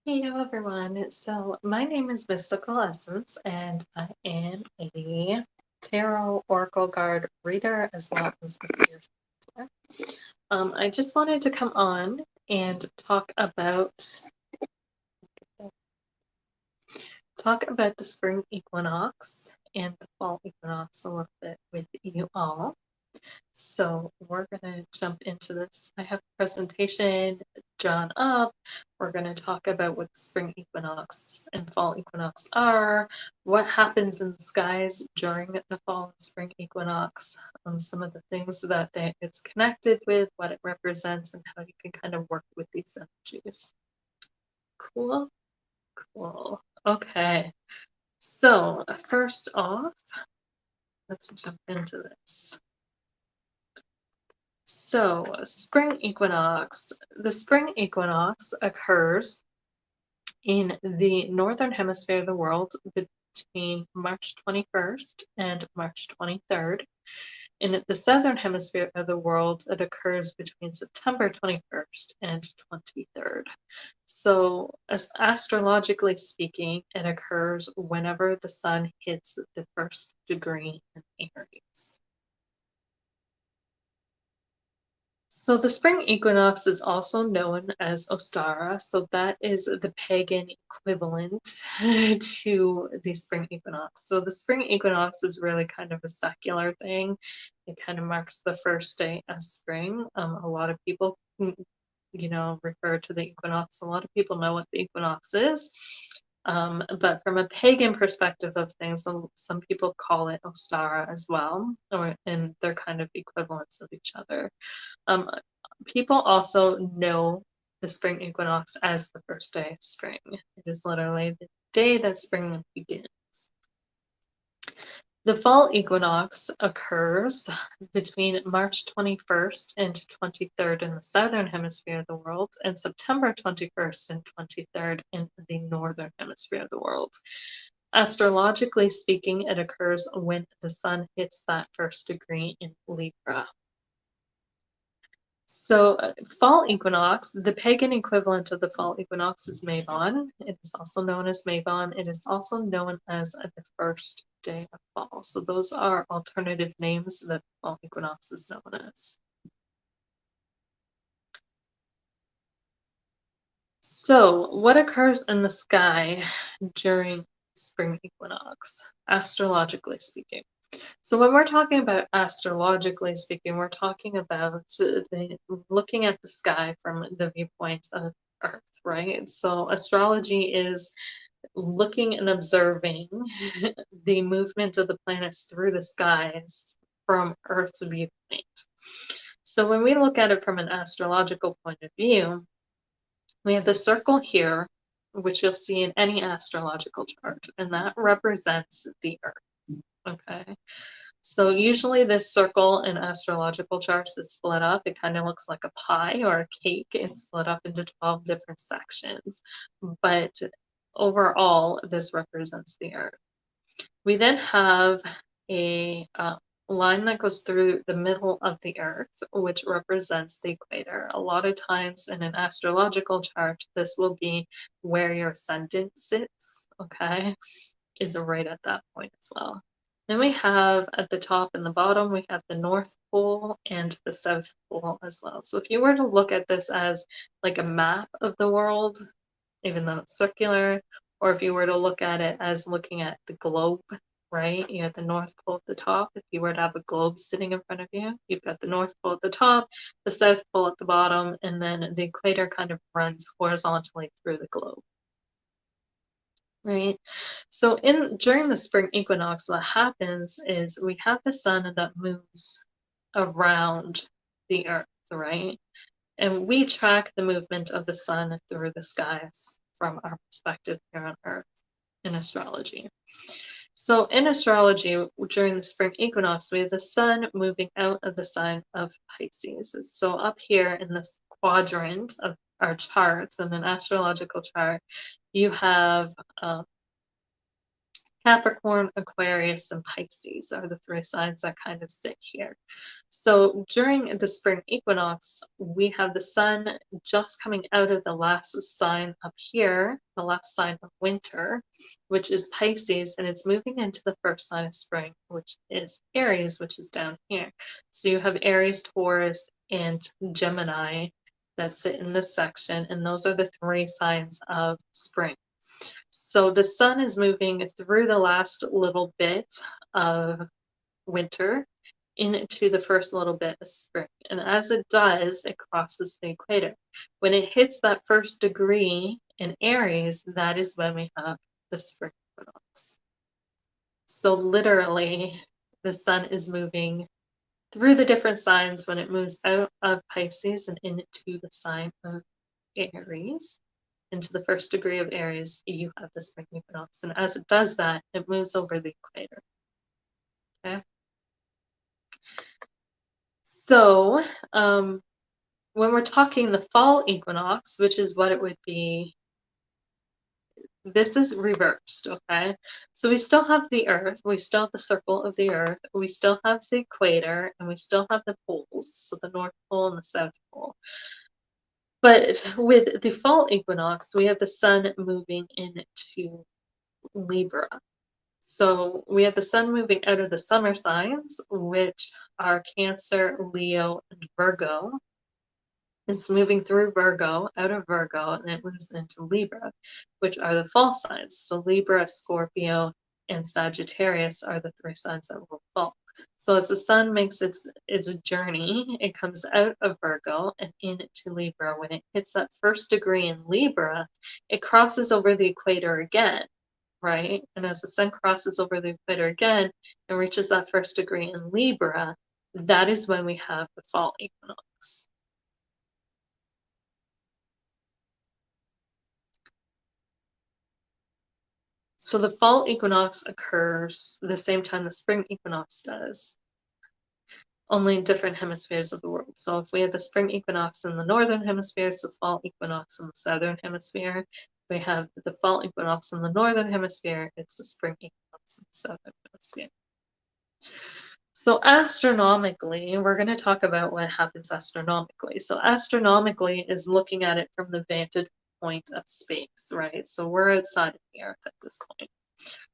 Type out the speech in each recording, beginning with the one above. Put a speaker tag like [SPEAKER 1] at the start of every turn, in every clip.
[SPEAKER 1] Hello everyone. So my name is Mystical Essence and I am a tarot oracle card reader as well as a seer. I just wanted to come on and talk about the spring equinox and the fall equinox a little bit with you all. So we're going to jump into this. I have a presentation drawn up. We're going to talk about what the spring equinox and fall equinox are, what happens in the skies during the fall and spring equinox, some of the things that it's connected with, what it represents, and how you can kind of work with these energies. Cool, cool. Okay, so first off, let's jump into this. So, spring equinox. The spring equinox occurs in the northern hemisphere of the world between March 21st and March 23rd. In the southern hemisphere of the world, it occurs between September 21st and 23rd. So, as astrologically speaking, it occurs whenever the sun hits the first degree in Aries. So the spring equinox is also known as Ostara, so that is the pagan equivalent to the spring equinox. So the spring equinox is really kind of a secular thing. It kind of marks the first day of spring. A lot of people, refer to the equinox. A lot of people know what the equinox is. But from a pagan perspective of things, some people call it Ostara as well, and they're kind of equivalents of each other. Um, People also know the spring equinox as the first day of spring. It is literally the day that spring begins. The fall equinox occurs between March 21st and 23rd in the southern hemisphere of the world and September 21st and 23rd in the northern hemisphere of the world. Astrologically speaking, it occurs when the sun hits that first degree in Libra. So, fall equinox, the pagan equivalent of the fall equinox is Mabon. It is also known as Mabon. It is also known as the first day of fall. So, those are alternative names that fall equinox is known as. So, what occurs in the sky during spring equinox, astrologically speaking? So when we're talking about astrologically speaking, we're talking about looking at the sky from the viewpoint of Earth, right? So astrology is looking and observing the movement of the planets through the skies from Earth's viewpoint. So when we look at it from an astrological point of view, we have the circle here, which you'll see in any astrological chart, and that represents the Earth. Okay. So usually this circle in astrological charts is split up. It kind of looks like a pie or a cake. It's split up into 12 different sections. But overall, this represents the Earth. We then have a line that goes through the middle of the Earth, which represents the equator. A lot of times in an astrological chart, this will be where your ascendant sits, okay, is right at that point as well. Then we have at the top and the bottom, we have the North Pole and the South Pole as well. So if you were to look at this as like a map of the world, even though it's circular, or if you were to look at it as looking at the globe, right? You have the North Pole at the top. If you were to have a globe sitting in front of you, you've got the North Pole at the top, the South Pole at the bottom, and then the equator kind of runs horizontally through the globe. Right. So during the spring equinox, what happens is we have the sun that moves around the earth, right? And we track the movement of the sun through the skies from our perspective here on Earth in astrology. So in astrology, during the spring equinox, we have the sun moving out of the sign of Pisces. So up here in this quadrant of our charts, in an astrological chart, you have Capricorn, Aquarius, and Pisces are the three signs that kind of sit here. So during the spring equinox, we have the sun just coming out of the last sign up here, the last sign of winter, which is Pisces, and it's moving into the first sign of spring, which is Aries, which is down here. So you have Aries, Taurus, and Gemini that sit in this section, and those are the three signs of spring. So the sun is moving through the last little bit of winter into the first little bit of spring. And as it does, it crosses the equator. When it hits that first degree in Aries, that is when we have the spring equinox. So literally, the sun is moving through the different signs when it moves out of Pisces and into the sign of Aries. Into the first degree of Aries, you have the spring equinox. And as it does that, it moves over the equator. Okay. So when we're talking the fall equinox, which is what it would be, this is reversed, okay? So we still have the Earth, we still have the circle of the Earth, we still have the equator, and we still have the poles, so the North Pole and the South Pole. But with the fall equinox, we have the sun moving into Libra. So we have the sun moving out of the summer signs, which are Cancer, Leo, and Virgo. It's moving through Virgo, out of Virgo, and it moves into Libra, which are the fall signs. So Libra, Scorpio, and Sagittarius are the three signs that will fall. So as the sun makes its journey, it comes out of Virgo and into Libra. When it hits that first degree in Libra, it crosses over the equator again, right? And as the sun crosses over the equator again and reaches that first degree in Libra, that is when we have the fall equinox. So the fall equinox occurs the same time the spring equinox does, only in different hemispheres of the world. So if we have the spring equinox in the northern hemisphere, it's the fall equinox in the southern hemisphere. If we have the fall equinox in the northern hemisphere, it's the spring equinox in the southern hemisphere. So astronomically, we're going to talk about what happens astronomically. So astronomically is looking at it from the vantage point of space, right? So we're outside of the Earth at this point.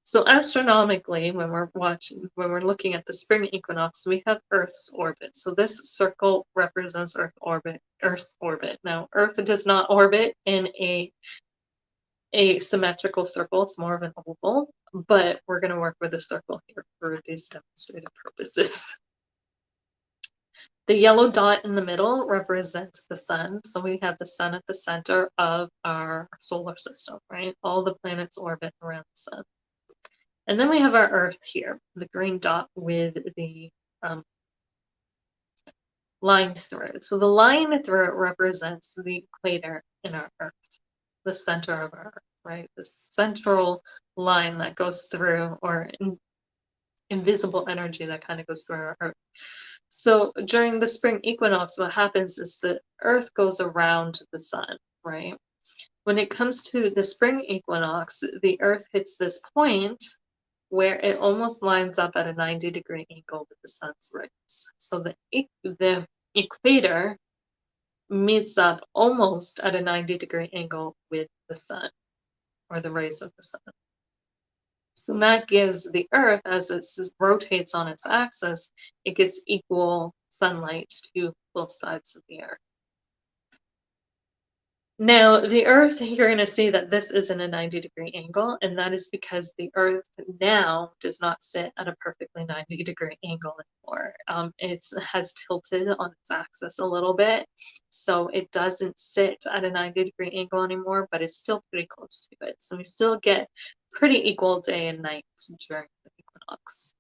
[SPEAKER 1] So astronomically, when we're looking at the spring equinox, we have Earth's orbit. So this circle represents Earth's orbit. Now, Earth does not orbit in a symmetrical circle. It's more of an oval, but we're going to work with a circle here for these demonstrative purposes. The yellow dot in the middle represents the sun. So we have the sun at the center of our solar system, right? All the planets orbit around the sun. And then we have our Earth here, the green dot with the line through it. So the line through it represents the equator in our Earth, the center of our Earth, right? The central line that goes through, or invisible energy that kind of goes through our Earth. So during the spring equinox, what happens is the Earth goes around the sun, right? When it comes to the spring equinox, the Earth hits this point where it almost lines up at a 90-degree angle with the sun's rays. So the equator meets up almost at a 90-degree angle with the sun, or the rays of the sun. So that gives the Earth, as it rotates on its axis, it gets equal sunlight to both sides of the Earth. Now, the Earth, you're going to see that this isn't a 90-degree angle, and that is because the Earth now does not sit at a perfectly 90-degree angle anymore. It has tilted on its axis a little bit, so it doesn't sit at a 90-degree angle anymore, but it's still pretty close to it. So we still get pretty equal day and night during the equinox.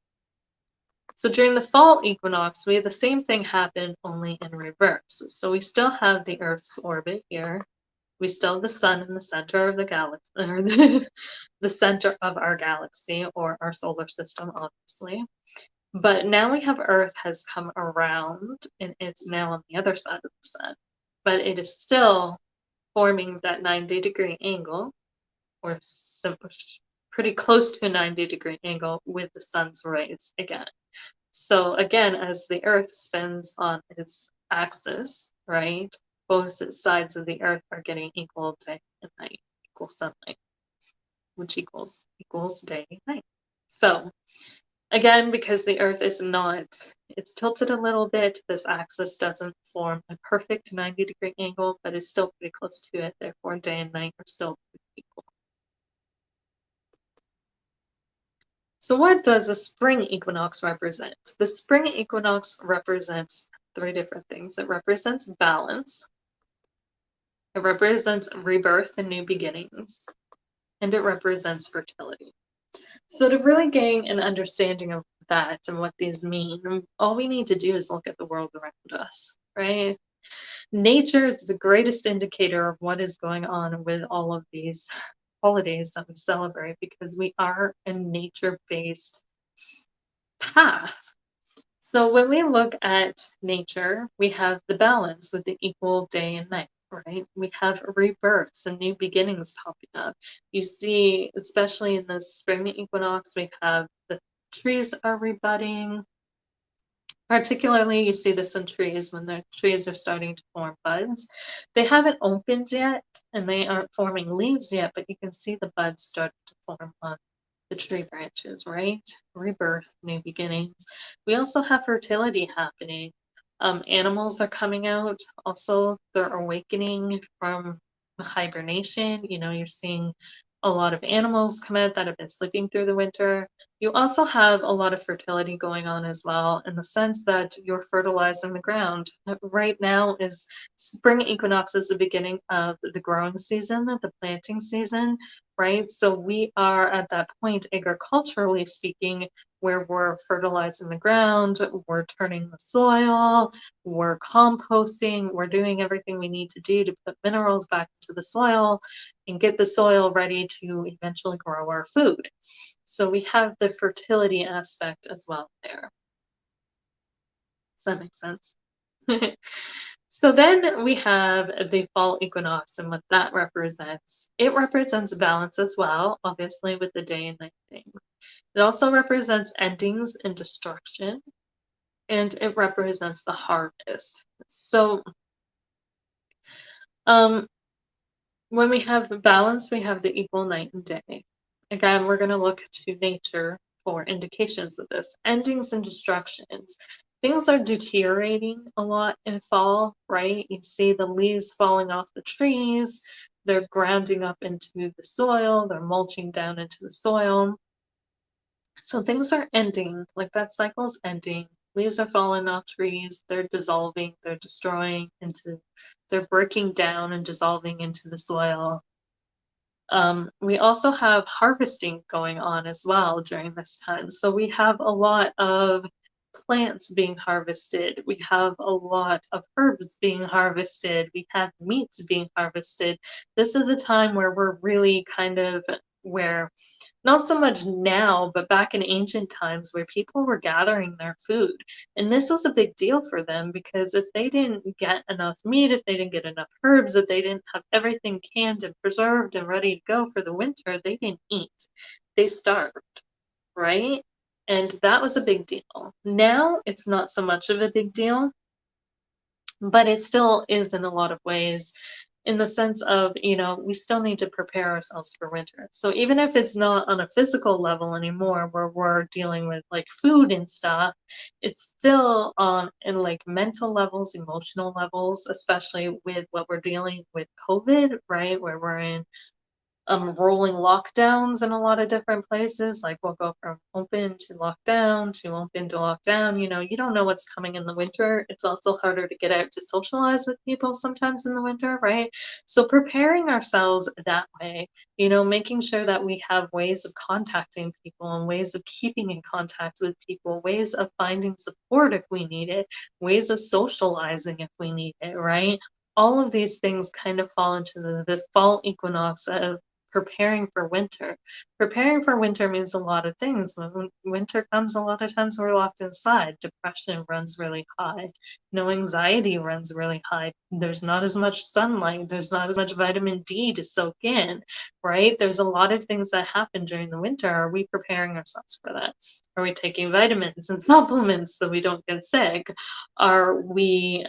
[SPEAKER 1] So during the fall equinox, we have the same thing happen, only in reverse. So we still have the Earth's orbit here. We still have the sun in the center of the galaxy, or the center of our galaxy, or our solar system, obviously. But now we have Earth has come around, and it's now on the other side of the sun. But it is still forming that 90-degree angle, or pretty close to a 90-degree angle with the sun's rays again. So again, as the Earth spins on its axis, right, both sides of the Earth are getting equal day and night, equal sunlight, which equals day and night. So again, because the Earth is not, it's tilted a little bit, this axis doesn't form a perfect 90-degree angle, but it's still pretty close to it. Therefore, day and night are still equal. So what does a spring equinox represent? The spring equinox represents three different things. It represents balance, it represents rebirth and new beginnings, and it represents fertility. So to really gain an understanding of that and what these mean, all we need to do is look at the world around us, right? Nature is the greatest indicator of what is going on with all of these holidays that we celebrate, because we are a nature-based path. So when we look at nature, we have the balance with the equal day and night, right? We have rebirths and new beginnings popping up. You see, especially in the spring equinox, we have the trees are rebudding. Particularly, you see this in trees when the trees are starting to form buds. They haven't opened yet and they aren't forming leaves yet, but you can see the buds starting to form on the tree branches, right? Rebirth, new beginnings. We also have fertility happening. Animals are coming out. Also, they're awakening from hibernation. You know, you're seeing a lot of animals come out that have been sleeping through the winter. You also have a lot of fertility going on as well, in the sense that you're fertilizing the ground. Right now is spring equinox is the beginning of the growing season, the planting season, right? So we are at that point, agriculturally speaking, where we're fertilizing the ground, we're turning the soil, we're composting, we're doing everything we need to do to put minerals back into the soil and get the soil ready to eventually grow our food. So we have the fertility aspect as well there. Does that make sense? So then we have the fall equinox and what that represents. It represents balance as well, obviously, with the day and night thing. It also represents endings and destruction, and it represents the harvest. So when we have balance, we have the equal night and day. Again, we're going to look to nature for indications of this. Endings and destructions. Things are deteriorating a lot in fall, right? You see the leaves falling off the trees, they're grounding up into the soil, they're mulching down into the soil. So things are ending, like that cycle's ending. Leaves are falling off trees, they're dissolving, they're destroying into, they're breaking down and dissolving into the soil. We also have harvesting going on as well during this time. So we have a lot of plants being harvested. We have a lot of herbs being harvested. We have meats being harvested. This is a time where we're really kind of where, not so much now, but back in ancient times, where people were gathering their food. And this was a big deal for them, because if they didn't get enough meat, if they didn't get enough herbs, if they didn't have everything canned and preserved and ready to go for the winter, they didn't eat. They starved, right? And that was a big deal. Now it's not so much of a big deal, but it still is in a lot of ways, in the sense of, you know, we still need to prepare ourselves for winter. So even if it's not on a physical level anymore, where we're dealing with like food and stuff, it's still on in like mental levels, emotional levels, especially with what we're dealing with COVID, right? Where we're in rolling lockdowns in a lot of different places. Like we'll go from open to lockdown to open to lockdown. You know, you don't know what's coming in the winter. It's also harder to get out to socialize with people sometimes in the winter, right? So preparing ourselves that way, you know, making sure that we have ways of contacting people and ways of keeping in contact with people, ways of finding support if we need it, ways of socializing if we need it, right? All of these things kind of fall into the fall equinox of preparing for winter. Preparing for winter means a lot of things. When winter comes, a lot of times we're locked inside. Depression runs really high. No, anxiety runs really high. There's not as much sunlight. There's not as much vitamin D to soak in, right? There's a lot of things that happen during the winter. Are we preparing ourselves for that? Are we taking vitamins and supplements so we don't get sick? Are we,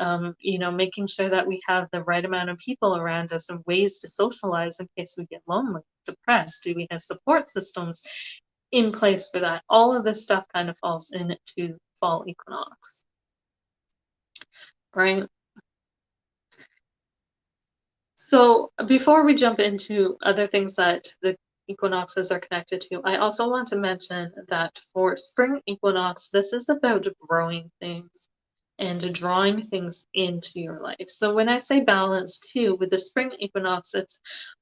[SPEAKER 1] making sure that we have the right amount of people around us and ways to socialize in case we get lonely, depressed? Do we have support systems in place for that? All of this stuff kind of falls into fall equinox, right? So before we jump into other things that the equinoxes are connected to, I also want to mention that for spring equinox, this is about growing things and drawing things into your life. So when I say balance too, with the spring equinox, it's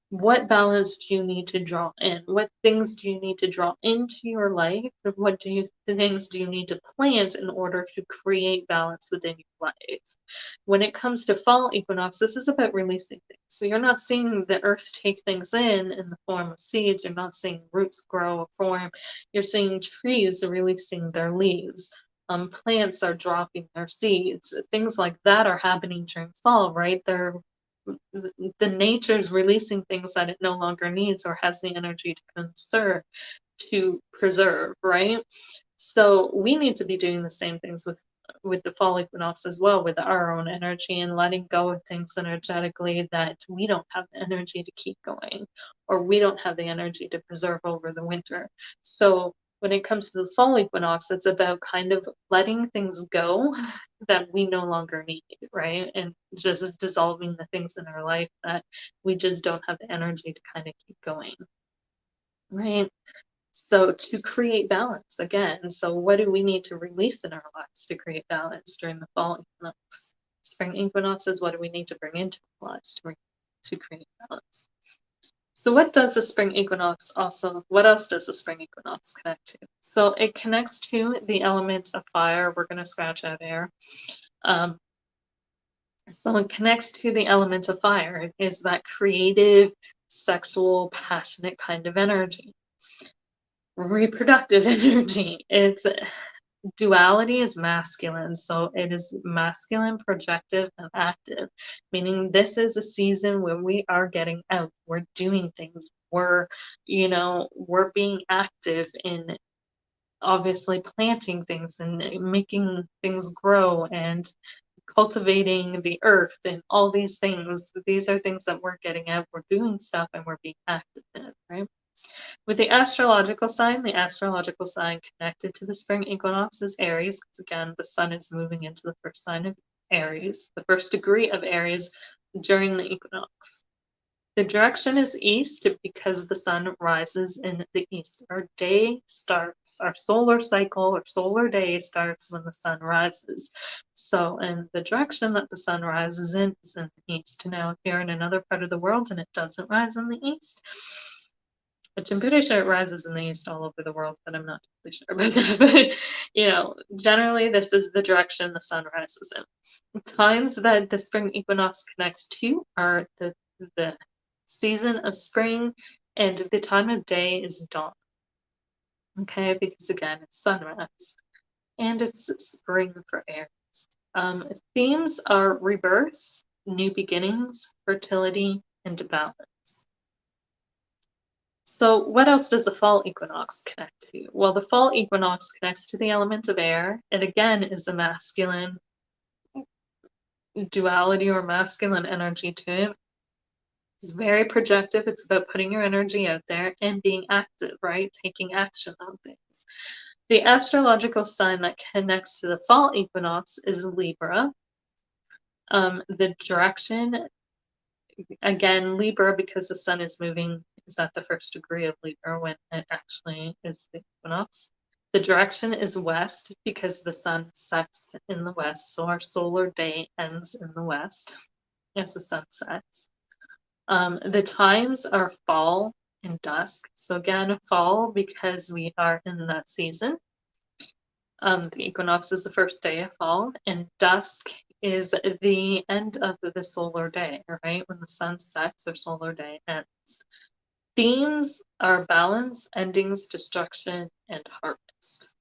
[SPEAKER 1] what balance do you need to draw in? What things do you need to draw into your life? What things do you need to plant in order to create balance within your life? When it comes to fall equinox, this is about releasing things. So you're not seeing the earth take things in the form of seeds. You're not seeing roots grow or form. You're seeing trees releasing their leaves. Plants are dropping their seeds. Things like that are happening during fall, right? The nature's releasing things that it no longer needs or has the energy to preserve, right? So we need to be doing the same things with the fall equinox as well, with our own energy and letting go of things energetically that we don't have the energy to keep going, or we don't have the energy to preserve over the winter. So when it comes to the fall equinox, it's about kind of letting things go that we no longer need, right? And just dissolving the things in our life that we just don't have the energy to kind of keep going, right? So to create balance again, so what do we need to release in our lives to create balance during the fall equinox? Spring equinox is what do we need to bring into our lives to create balance? So what does the spring equinox what else does the spring equinox connect to? So it connects to the element of fire. We're going to scratch out air. So it connects to the element of fire. It is that creative, sexual, passionate kind of energy. Reproductive energy. It's duality is masculine, so it is masculine, projective, and active, meaning this is a season where we are getting out, we're doing things, we're being active in obviously planting things and making things grow and cultivating the earth and all these things. These are things that we're getting out, we're doing stuff, and we're being active in it, right? With the astrological sign connected to the spring equinox is Aries, because again, the sun is moving into the first sign of Aries, the first degree of Aries during the equinox. The direction is east because the sun rises in the east. Our day starts, our solar cycle or solar day starts when the sun rises. So, and the direction that the sun rises in is in the east. Now, if you're in another part of the world and it doesn't rise in the east, which I'm pretty sure it rises in the east all over the world, but I'm not totally sure about that. But, generally this is the direction the sun rises in. Times that the spring equinox connects to are the season of spring, and the time of day is dawn. Okay, because again, it's sunrise, and it's spring for Aries. Themes are rebirth, new beginnings, fertility, and balance. So what else does the fall equinox connect to? Well, the fall equinox connects to the element of air. It again is a masculine duality or masculine energy to it. It's very projective. It's about putting your energy out there and being active, right? Taking action on things. The astrological sign that connects to the fall equinox is Libra. The direction, again, Libra, because the sun is moving, is at the first degree of Libra when it actually is the equinox. The direction is west because the sun sets in the west, so our solar day ends in the west as the sun sets. The times are fall and dusk. So again, fall because we are in that season. The equinox is the first day of fall, and dusk is the end of the solar day, right? When the sun sets, our solar day ends. Themes are balance, endings, destruction, and harvest.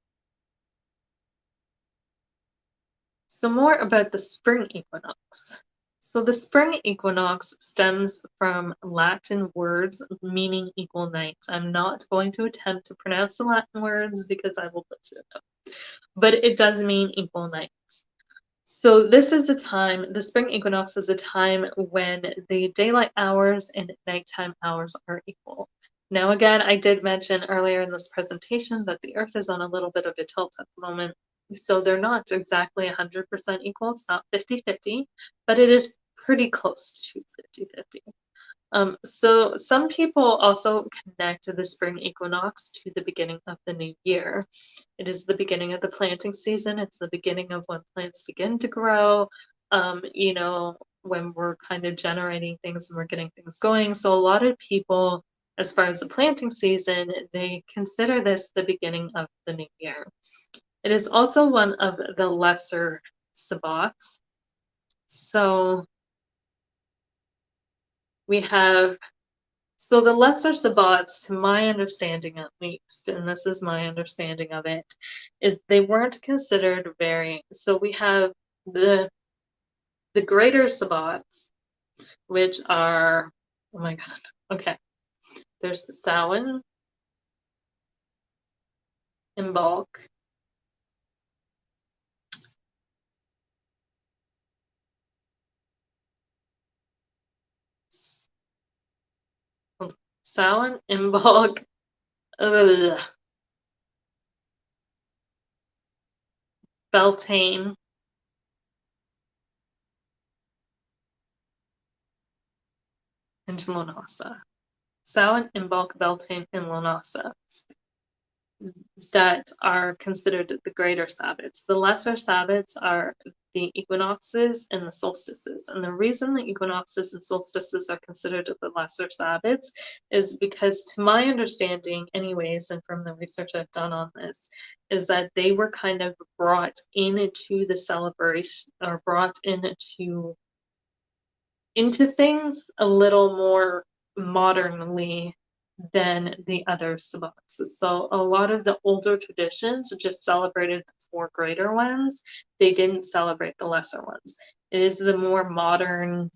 [SPEAKER 1] So more about the spring equinox. So the spring equinox stems from Latin words meaning equal nights. I'm not going to attempt to pronounce the Latin words because I will butcher them, but it does mean equal nights. So this is a time, the spring equinox is a time when the daylight hours and nighttime hours are equal. Now again, I did mention earlier in this presentation that the Earth is on a little bit of a tilt at the moment. So they're not exactly 100% equal, it's not 50-50, but it is pretty close to 50-50. So some people also connect the spring equinox to the beginning of the new year. It is the beginning of the planting season. It's the beginning of when plants begin to grow, when we're kind of generating things and we're getting things going. So a lot of people, as far as the planting season, they consider this the beginning of the new year. It is also one of the lesser sabbats. So we have So the lesser sabbats, to my understanding at least, and this is my understanding of it, is they weren't considered very. So we have the greater sabbats, which are, oh my god, okay. There's Samhain, Imbolc, Samhain, Imbolc, Beltane, and Lunasa. Samhain, Imbolc, Beltane, and Lunasa that are considered the greater Sabbats. The lesser Sabbats are the equinoxes and the solstices. And the reason the equinoxes and solstices are considered the lesser Sabbats is because, to my understanding, anyways, and from the research I've done on this, is that they were kind of brought into the celebration, or brought into things a little more modernly than the other sabbats. So a lot of the older traditions just celebrated the four greater ones. They didn't celebrate the lesser ones. It is the more modern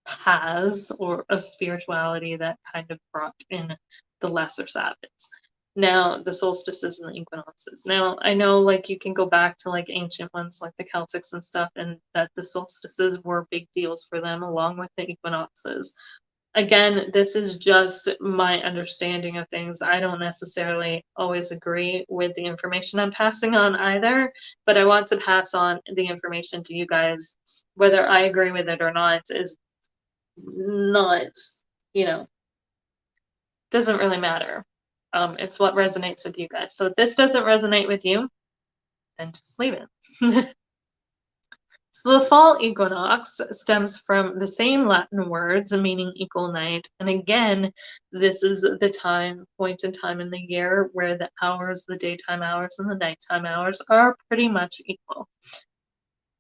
[SPEAKER 1] paths or of spirituality that kind of brought in the lesser sabbats. Now the solstices and the equinoxes. Now I know like you can go back to like ancient ones like the Celtics and stuff, and that the solstices were big deals for them along with the equinoxes. Again, this is just my understanding of things. I don't necessarily always agree with the information I'm passing on either, but I want to pass on the information to you guys. Whether I agree with it or not is not, doesn't really matter. It's what resonates with you guys. So if this doesn't resonate with you, then just leave it. So the fall equinox stems from the same Latin words meaning equal night. And again, this is the point in time in the year where the hours, the daytime hours and the nighttime hours are pretty much equal.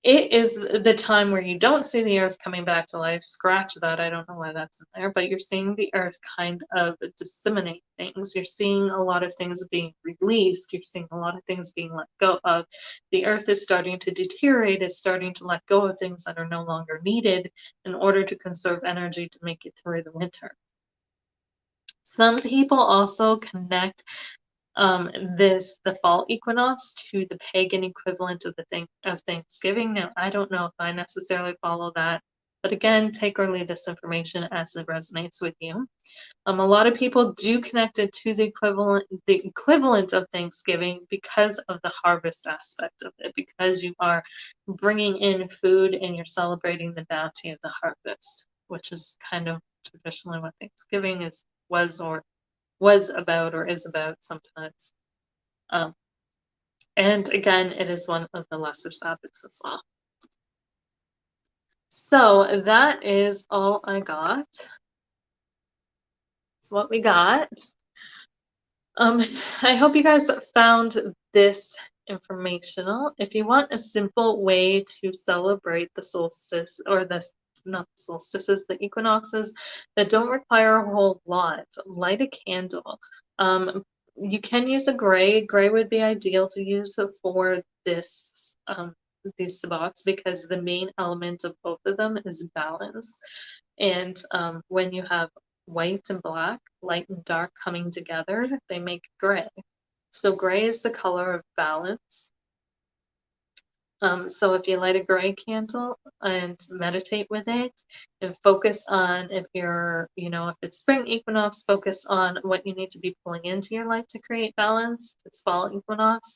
[SPEAKER 1] It is the time where you don't see the earth coming back to life. Scratch that. I don't know why that's in there, but you're seeing the earth kind of disseminate things. You're seeing a lot of things being released. You're seeing a lot of things being let go of. The earth is starting to deteriorate. It's starting to let go of things that are no longer needed in order to conserve energy to make it through the winter. Some people also connect the fall equinox to the pagan equivalent of Thanksgiving. Now, I don't know if I necessarily follow that, but again, take or leave this information as it resonates with you. A lot of people do connect it to the equivalent of Thanksgiving because of the harvest aspect of it, because you are bringing in food and you're celebrating the bounty of the harvest, which is kind of traditionally what Thanksgiving was about or is about sometimes. And again, it is one of the lesser Sabbats as well. So that is all I got. It's what we got. I hope you guys found this informational. If you want a simple way to celebrate the solstice or the not the solstices, the equinoxes that don't require a whole lot. Light a candle. You can use a gray. Gray would be ideal to use for this these sabbats because the main element of both of them is balance. And when you have white and black, light and dark coming together, they make gray. So gray is the color of balance. So if you light a gray candle and meditate with it and focus on if you're, if it's spring equinox, focus on what you need to be pulling into your life to create balance. If it's fall equinox,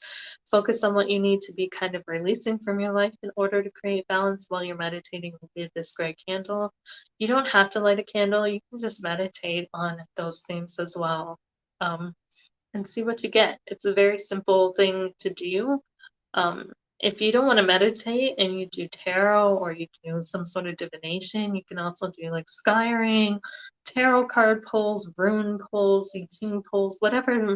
[SPEAKER 1] focus on what you need to be kind of releasing from your life in order to create balance while you're meditating with this gray candle. You don't have to light a candle, you can just meditate on those themes as well. And see what you get. It's a very simple thing to do. If you don't want to meditate and you do tarot or you do some sort of divination, you can also do like scrying, tarot card pulls, rune pulls, Ying pulls, whatever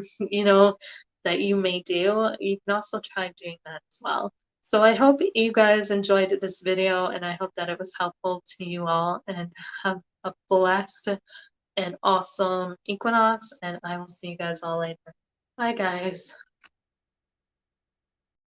[SPEAKER 1] that you may do. You can also try doing that as well. So I hope you guys enjoyed this video and I hope that it was helpful to you all, and have a blessed and awesome equinox, and I will see you guys all later. Bye guys.